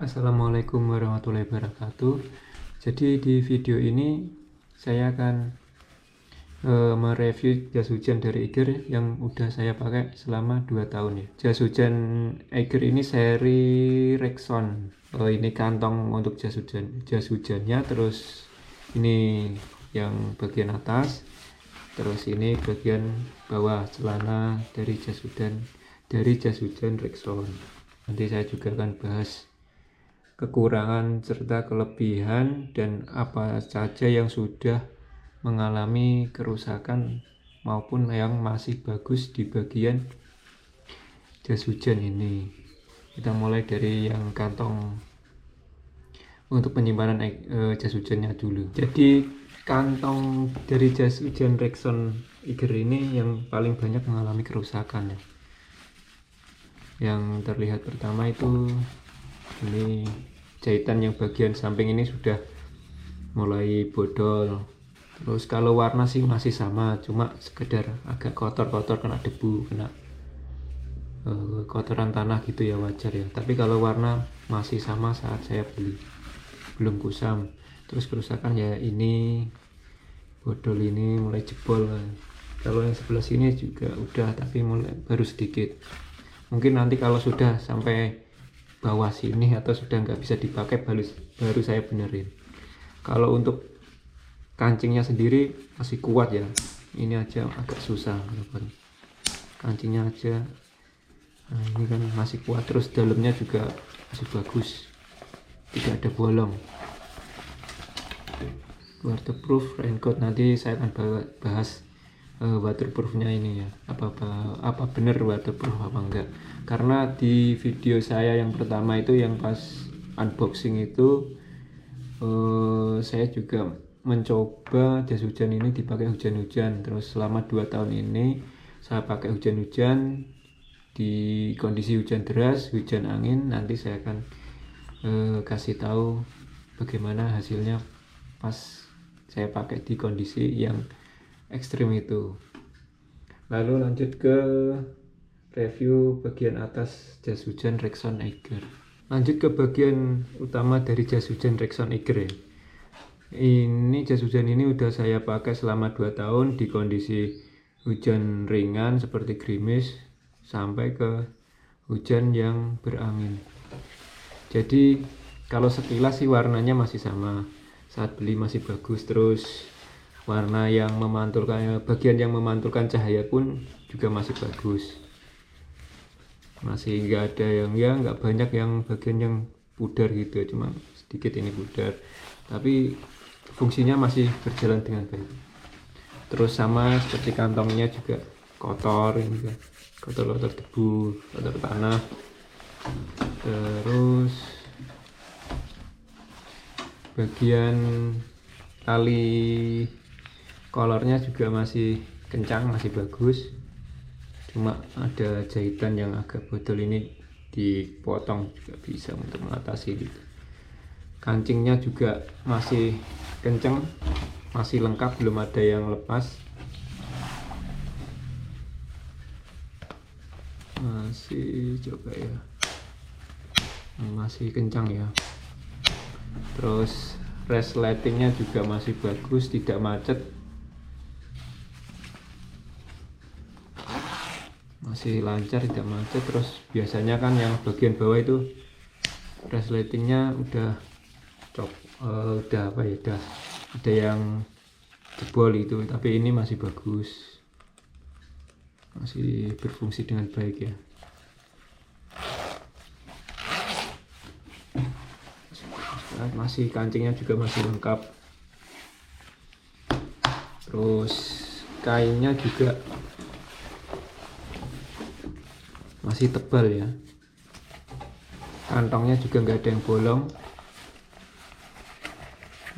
Assalamualaikum warahmatullahi wabarakatuh. Jadi di video ini saya akan mereview jas hujan dari Eiger yang udah saya pakai selama 2 tahun ya. Jas hujan Eiger ini seri Rexon. Ini kantong untuk jas hujannya, terus ini yang bagian atas, terus ini bagian bawah celana dari jas hujan Rexon. Nanti saya juga akan bahas kekurangan serta kelebihan dan apa saja yang sudah mengalami kerusakan maupun yang masih bagus di bagian jas hujan ini. Kita mulai dari yang kantong untuk penyimpanan jas hujannya dulu. Jadi kantong dari jas hujan Rexon Eiger ini yang paling banyak mengalami kerusakan ya. Yang terlihat pertama itu ini jahitan yang bagian samping ini sudah mulai bodol. Terus kalau warna sih masih sama, cuma sekedar agak kotor-kotor, kena debu, kena kotoran tanah gitu ya, wajar ya. Tapi kalau warna masih sama saat saya beli, belum kusam. Terus kerusakan ya ini bodol ini mulai jebol. Kalau yang sebelah sini juga udah, tapi mulai baru sedikit. Mungkin nanti kalau sudah sampai bawah sini atau sudah nggak bisa dipakai baru saya benerin. Kalau untuk kancingnya sendiri masih kuat ya, ini aja agak susah kancingnya aja. Nah, ini kan masih kuat, terus dalamnya juga masih bagus, tidak ada bolong. Waterproof raincoat, nanti saya akan bahas waterproofnya ini ya, apa bener waterproof apa enggak. Karena di video saya yang pertama itu yang pas unboxing itu saya juga mencoba jas hujan ini dipakai hujan-hujan. Terus selama 2 tahun ini saya pakai hujan-hujan di kondisi hujan deras, hujan angin. Nanti saya akan kasih tahu bagaimana hasilnya pas saya pakai di kondisi yang ekstrim itu. Lalu lanjut ke review bagian atas jas hujan Rexon Eiger. Lanjut ke bagian utama dari jas hujan Rexon Eiger ya. Ini jas hujan ini udah saya pakai selama 2 tahun di kondisi hujan ringan seperti gerimis sampai ke hujan yang berangin. Jadi kalau sekilas sih warnanya masih sama, saat beli masih bagus. Terus warna yang memantulkan, bagian yang memantulkan cahaya pun juga masih bagus, masih nggak ada yang nggak banyak yang bagian yang pudar gitu, cuma sedikit ini pudar, tapi fungsinya masih berjalan dengan baik. Terus sama seperti kantongnya juga kotor, ini kan kotor debu, kotor tanah. Terus bagian tali kolornya juga masih kencang, masih bagus, cuma ada jahitan yang agak bodol, ini dipotong juga bisa untuk mengatasi gitu. Kancingnya juga masih kencang, masih lengkap, belum ada yang lepas, masih coba ya, masih kencang ya. Terus resletingnya juga masih bagus, tidak macet, masih lancar, tidak macet. Terus biasanya kan yang bagian bawah itu resletingnya udah ada yang jebol itu, tapi ini masih bagus, masih berfungsi dengan baik ya. Masih kancingnya juga masih lengkap. Terus kainnya juga masih tebal ya, kantongnya juga nggak ada yang bolong,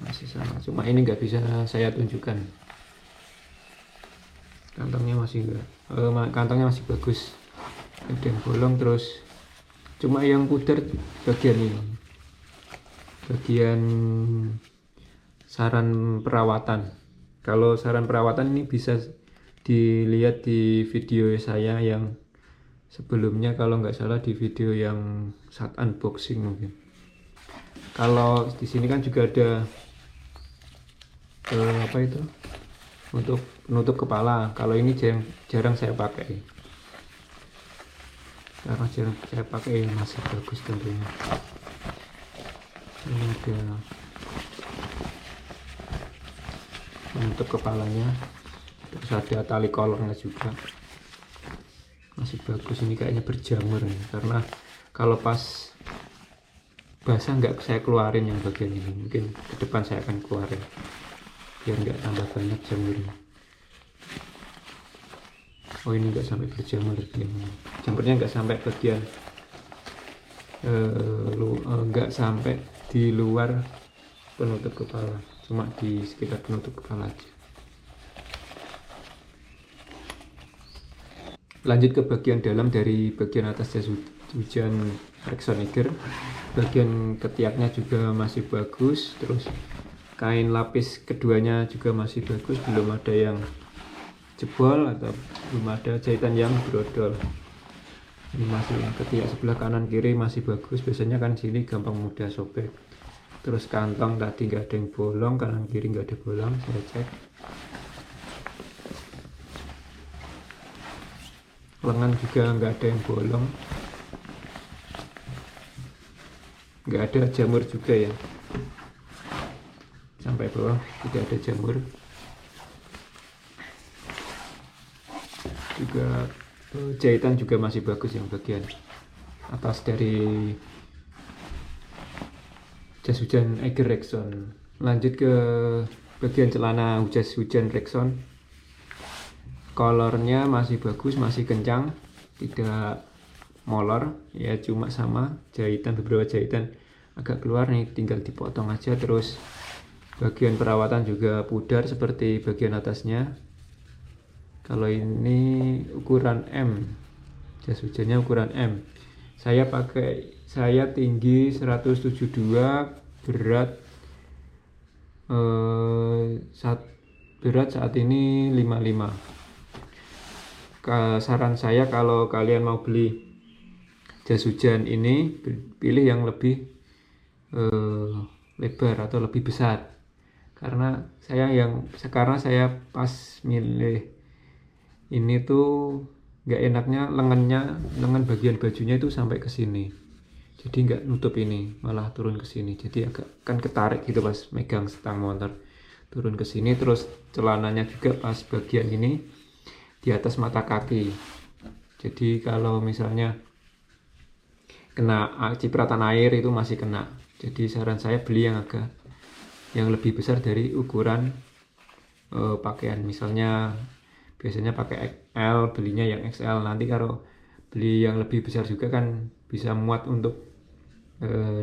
masih sama, cuma ini nggak bisa saya tunjukkan. Kantongnya masih bagus, ada yang bolong. Terus cuma yang pudar bagian ini, bagian saran perawatan. Kalau saran perawatan ini bisa dilihat di video saya yang sebelumnya, kalau nggak salah di video yang saat unboxing mungkin. Kalau di sini kan juga ada apa itu untuk penutup kepala. Kalau ini jarang saya pakai, karena jarang saya pakai, masih bagus tentunya. Ini ada penutup kepalanya, terus ada tali kolornya juga, masih bagus. Ini kayaknya berjamur nih, karena kalau pas basah nggak saya keluarin yang bagian ini, mungkin ke depan saya akan keluarin biar nggak tambah banyak jamurnya. Oh, ini nggak sampai berjamur, jamurnya nggak sampai bagian nggak sampai di luar penutup kepala, cuma di sekitar penutup kepala aja. Lanjut ke bagian dalam. Dari bagian atas jas hujan Rexon Eiger, bagian ketiaknya juga masih bagus, terus kain lapis keduanya juga masih bagus, belum ada yang jebol atau belum ada jahitan yang brodol. Ini masih ketiak sebelah kanan kiri masih bagus, biasanya kan sini gampang mudah sobek. Terus kantong tadi nggak ada yang bolong, kanan kiri nggak ada bolong, saya cek. Lengan juga nggak ada yang bolong, nggak ada jamur juga ya, sampai bawah tidak ada jamur. Juga jahitan juga masih bagus yang bagian atas dari jas hujan Eiger Rexon. Lanjut ke bagian celana jas hujan Rexon, kolornya masih bagus, masih kencang, tidak molor ya, cuma sama jahitan, beberapa jahitan agak keluar nih, tinggal dipotong aja. Terus bagian perawatan juga pudar seperti bagian atasnya. Kalau ini ukuran M, jas hujannya ukuran M. Saya tinggi 172, berat saat ini 55. Saran saya kalau kalian mau beli jas hujan ini, pilih yang lebih lebar atau lebih besar, karena saya pas milih ini tuh nggak enaknya lengan bagian bajunya itu sampai ke sini, jadi nggak nutup ini, malah turun ke sini, jadi agak kan ketarik gitu pas megang stang motor, turun ke sini. Terus celananya juga pas bagian ini di atas mata kaki, jadi kalau misalnya kena cipratan air itu masih kena. Jadi saran saya beli yang lebih besar dari ukuran pakaian. Misalnya biasanya pakai XL, belinya yang XL. Nanti kalau beli yang lebih besar juga kan bisa muat untuk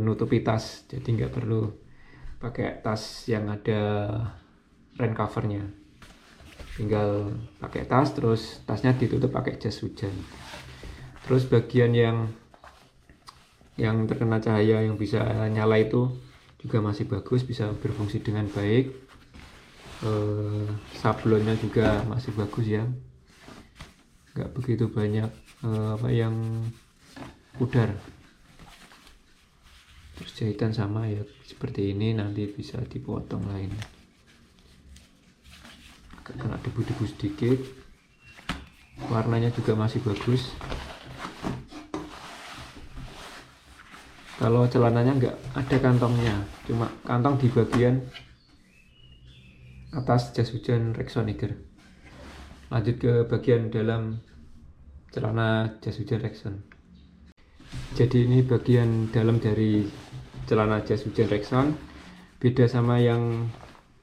nutupi tas, jadi nggak perlu pakai tas yang ada rain covernya, tinggal pakai tas, terus tasnya ditutup pakai jas hujan. Terus bagian yang terkena cahaya yang bisa nyala itu juga masih bagus, bisa berfungsi dengan baik. Sablonnya juga masih bagus ya, nggak begitu banyak yang pudar. Terus jahitan sama ya seperti ini, nanti bisa dipotong lain, agak kena debu-debu sedikit. Warnanya juga masih bagus. Kalau celananya nggak ada kantongnya, cuma kantong di bagian atas jas hujan Rexon Eiger. Lanjut ke bagian dalam celana jas hujan Rexon. Jadi ini bagian dalam dari celana jas hujan Rexon, beda sama yang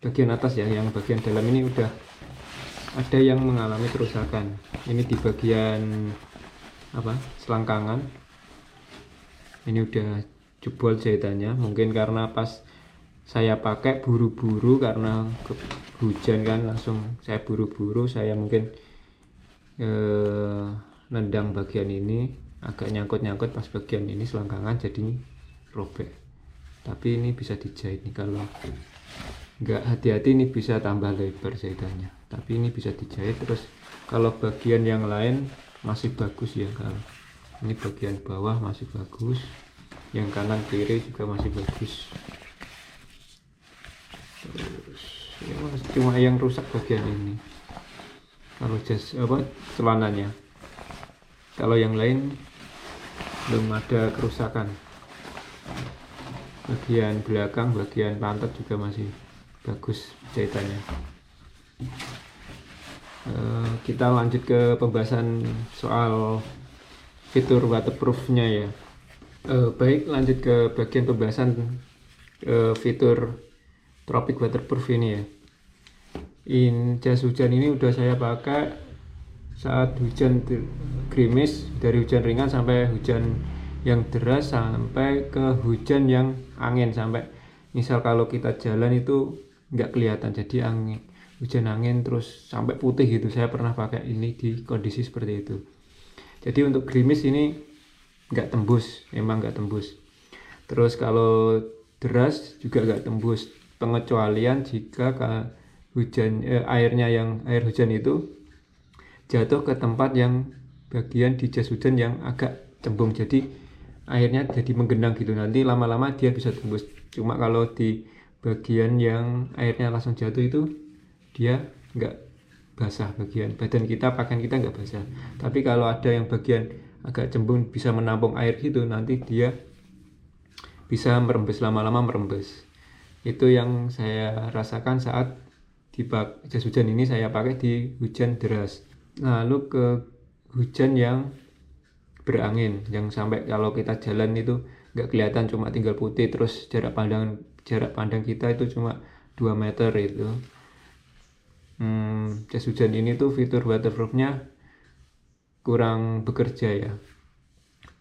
bagian atas ya. Yang bagian dalam ini udah ada yang mengalami kerusakan. Ini di bagian selangkangan, ini udah jebol jahitannya, mungkin karena pas saya pakai buru-buru, karena hujan kan, langsung saya buru-buru, saya mungkin nendang bagian ini, agak nyangkut-nyangkut pas bagian ini selangkangan, jadi robek. Tapi ini bisa dijahit nih, kalau nggak hati-hati ini bisa tambah lebar jahitannya, tapi ini bisa dijahit. Terus kalau bagian yang lain masih bagus ya, kalau ini bagian bawah masih bagus, yang kanan kiri juga masih bagus. Terus ya cuma yang rusak bagian ini kalau celananya. Kalau yang lain belum ada kerusakan. Bagian belakang, bagian pantat juga masih bagus jahitannya. Kita lanjut ke pembahasan soal fitur waterproofnya ya. Baik, lanjut ke bagian pembahasan fitur Tropic Waterproof ini ya. Jas hujan ini udah saya pakai saat hujan gerimis, dari hujan ringan sampai hujan yang deras, sampai ke hujan yang angin, sampai misal kalau kita jalan itu nggak kelihatan, jadi hujan angin terus sampai putih gitu. Saya pernah pakai ini di kondisi seperti itu. Jadi untuk gerimis ini nggak tembus, emang nggak tembus. Terus kalau deras juga nggak tembus, pengecualian jika air hujan itu jatuh ke tempat yang bagian di jas hujan yang agak cembung, jadi airnya jadi menggenang gitu, nanti lama-lama dia bisa tembus. Cuma kalau di bagian yang airnya langsung jatuh itu dia nggak basah, bagian badan kita, pakaian kita nggak basah. Tapi kalau ada yang bagian agak cembung bisa menampung air gitu, nanti dia bisa merembes, lama-lama merembes. Itu yang saya rasakan saat di jas hujan ini saya pakai di hujan deras. Lalu ke hujan yang berangin, yang sampai kalau kita jalan itu nggak kelihatan, cuma tinggal putih, terus jarak pandang kita itu cuma 2 meter itu. Jas hujan ini tuh fitur waterproofnya kurang bekerja ya.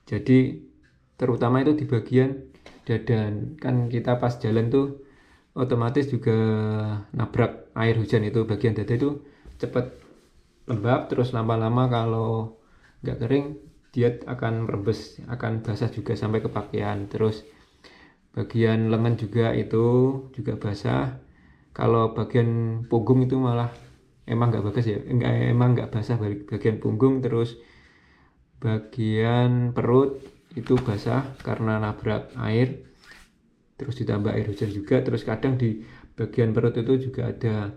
Jadi terutama itu di bagian dada, kan kita pas jalan tuh otomatis juga nabrak air hujan, itu bagian dada itu cepat lembab, terus lama-lama kalau nggak kering dia akan merembes, akan basah juga sampai ke pakaian. Terus bagian lengan juga itu juga basah. Kalau bagian punggung itu malah emang nggak bagus ya, emang nggak basah bagian punggung. Terus bagian perut itu basah karena nabrak air, terus ditambah air hujan juga. Terus kadang di bagian perut itu juga ada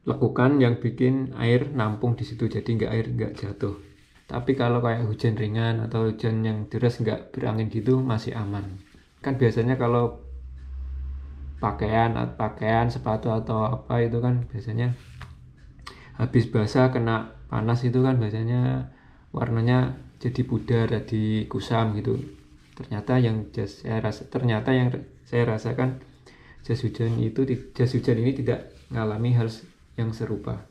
lekukan yang bikin air nampung di situ, jadi air nggak jatuh. Tapi kalau kayak hujan ringan atau hujan yang deras nggak berangin gitu masih aman. Kan biasanya kalau pakaian, sepatu atau apa itu kan biasanya habis basah kena panas itu kan biasanya warnanya jadi pudar, jadi kusam gitu. Ternyata yang saya rasakan jas hujan ini tidak mengalami hal yang serupa.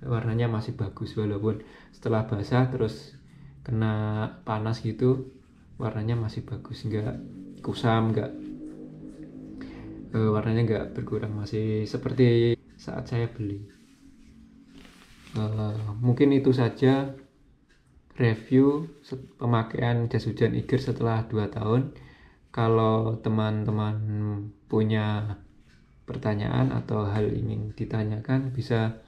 Warnanya masih bagus, walaupun setelah basah terus kena panas gitu warnanya masih bagus, nggak kusam, warnanya nggak berkurang, masih seperti saat saya beli. Mungkin itu saja review pemakaian jas hujan Iger setelah 2 tahun. Kalau teman-teman punya pertanyaan atau hal ingin ditanyakan, bisa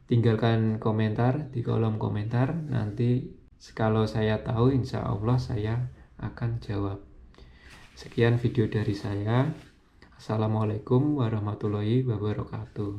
tinggalkan komentar di kolom komentar. Nanti kalau saya tahu, insya Allah saya akan jawab. Sekian video dari saya. Assalamualaikum warahmatullahi wabarakatuh.